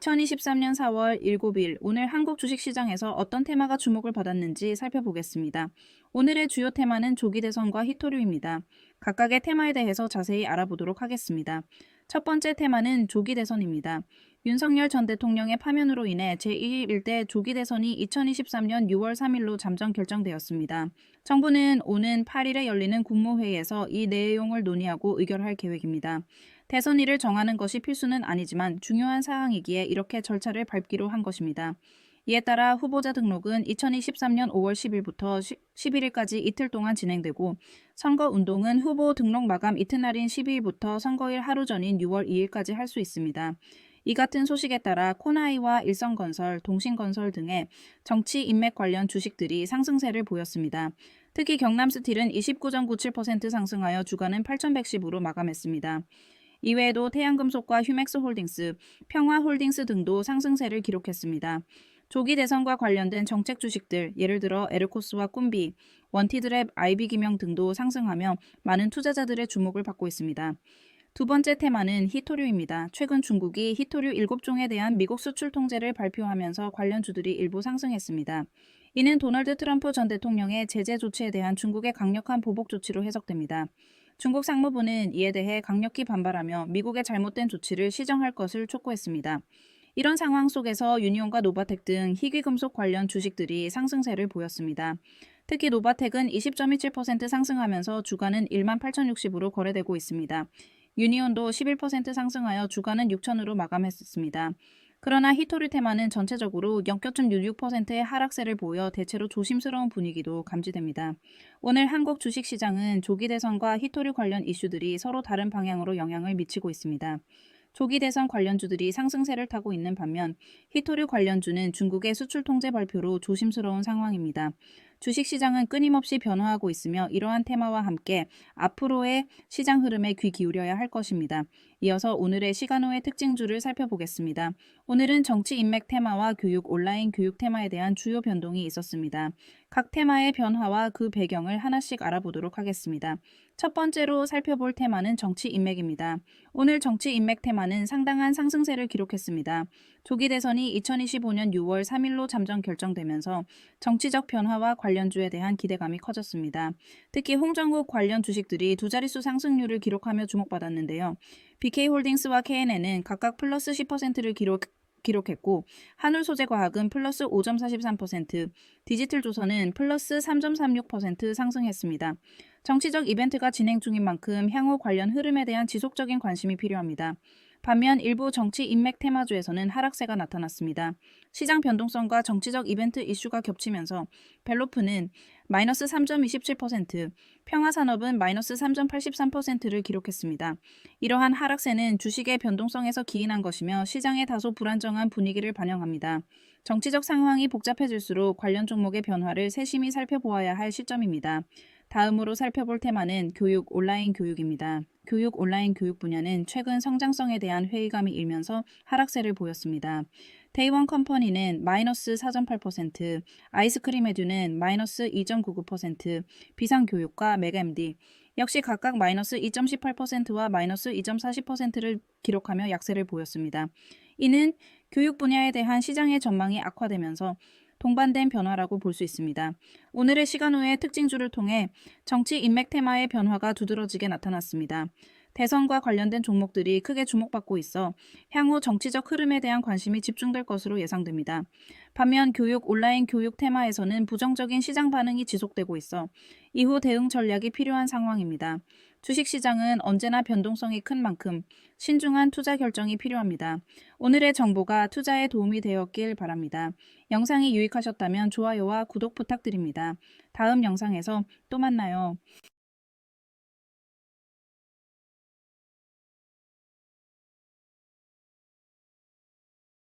2023년 4월 7일 오늘 한국 주식시장에서 어떤 테마가 주목을 받았는지 살펴보겠습니다. 오늘의 주요 테마는 조기 대선과 희토류입니다. 각각의 테마에 대해서 자세히 알아보도록 하겠습니다. 첫 번째 테마는 조기 대선입니다. 윤석열 전 대통령의 파면으로 인해 제1대 조기 대선이 2023년 6월 3일로 잠정 결정되었습니다. 정부는 오는 8일에 열리는 국무회의에서 이 내용을 논의하고 의결할 계획입니다. 대선일을 정하는 것이 필수는 아니지만 중요한 사항이기에 이렇게 절차를 밟기로 한 것입니다. 이에 따라 후보자 등록은 2023년 5월 10일부터 11일까지 이틀 동안 진행되고 선거운동은 후보 등록 마감 이튿날인 12일부터 선거일 하루 전인 6월 2일까지 할 수 있습니다. 이 같은 소식에 따라 코나이와 일성건설, 동신건설 등의 정치 인맥 관련 주식들이 상승세를 보였습니다. 특히 경남스틸은 29.97% 상승하여 주가는 8,110으로 마감했습니다. 이외에도 태양금속과 휴맥스홀딩스, 평화홀딩스 등도 상승세를 기록했습니다. 조기 대선과 관련된 정책 주식들, 예를 들어 에르코스와 꿈비, 원티드랩, 아이비기명 등도 상승하며 많은 투자자들의 주목을 받고 있습니다. 두 번째 테마는 희토류입니다. 최근 중국이 희토류 7종에 대한 미국 수출 통제를 발표하면서 관련주들이 일부 상승했습니다. 이는 도널드 트럼프 전 대통령의 제재 조치에 대한 중국의 강력한 보복 조치로 해석됩니다. 중국 상무부는 이에 대해 강력히 반발하며 미국의 잘못된 조치를 시정할 것을 촉구했습니다. 이런 상황 속에서 유니온과 노바텍 등 희귀금속 관련 주식들이 상승세를 보였습니다. 특히 노바텍은 20.27% 상승하면서 주가는 18,060으로 거래되고 있습니다. 유니온도 11% 상승하여 주가는 6,000으로 마감했습니다. 그러나 희토류 테마는 전체적으로 0.66%의 하락세를 보여 대체로 조심스러운 분위기도 감지됩니다. 오늘 한국 주식시장은 조기 대선과 희토류 관련 이슈들이 서로 다른 방향으로 영향을 미치고 있습니다. 조기 대선 관련주들이 상승세를 타고 있는 반면 희토류 관련주는 중국의 수출 통제 발표로 조심스러운 상황입니다. 주식시장은 끊임없이 변화하고 있으며 이러한 테마와 함께 앞으로의 시장 흐름에 귀 기울여야 할 것입니다. 이어서 오늘의 시간호의 특징주를 살펴보겠습니다. 오늘은 정치 인맥 테마와 교육, 온라인 교육 테마에 대한 주요 변동이 있었습니다. 각 테마의 변화와 그 배경을 하나씩 알아보도록 하겠습니다. 첫 번째로 살펴볼 테마는 정치 인맥입니다. 오늘 정치 인맥 테마는 상당한 상승세를 기록했습니다. 조기 대선이 2025년 6월 3일로 잠정 결정되면서 정치적 변화와 관련주에 대한 기대감이 커졌습니다. 특히 홍정욱 관련 주식들이 두 자릿수 상승률을 기록하며 주목받았는데요. BK홀딩스와 KNN은 각각 플러스 10%를 기록했고 한울소재과학은 플러스 5.43%, 디지털조선은 플러스 3.36% 상승했습니다. 정치적 이벤트가 진행 중인 만큼 향후 관련 흐름에 대한 지속적인 관심이 필요합니다. 반면 일부 정치 인맥 테마주에서는 하락세가 나타났습니다. 시장 변동성과 정치적 이벤트 이슈가 겹치면서 벨로프는 마이너스 3.27%, 평화산업은 마이너스 3.83%를 기록했습니다. 이러한 하락세는 주식의 변동성에서 기인한 것이며 시장의 다소 불안정한 분위기를 반영합니다. 정치적 상황이 복잡해질수록 관련 종목의 변화를 세심히 살펴보아야 할 시점입니다. 다음으로 살펴볼 테마는 교육, 온라인 교육입니다. 교육, 온라인 교육 분야는 최근 성장성에 대한 회의감이 일면서 하락세를 보였습니다. 데이원 컴퍼니는 마이너스 4.8%, 아이스크림 에듀는 마이너스 2.99%, 비상교육과 메가MD 역시 각각 마이너스 2.18%와 마이너스 2.40%를 기록하며 약세를 보였습니다. 이는 교육 분야에 대한 시장의 전망이 악화되면서 동반된 변화라고 볼 수 있습니다. 오늘의 시간호의 특징주를 통해 정치 인맥 테마의 변화가 두드러지게 나타났습니다. 대선과 관련된 종목들이 크게 주목받고 있어 향후 정치적 흐름에 대한 관심이 집중될 것으로 예상됩니다. 반면 교육, 온라인 교육 테마에서는 부정적인 시장 반응이 지속되고 있어 이후 대응 전략이 필요한 상황입니다. 주식시장은 언제나 변동성이 큰 만큼 신중한 투자 결정이 필요합니다. 오늘의 정보가 투자에 도움이 되었길 바랍니다. 영상이 유익하셨다면 좋아요와 구독 부탁드립니다. 다음 영상에서 또 만나요.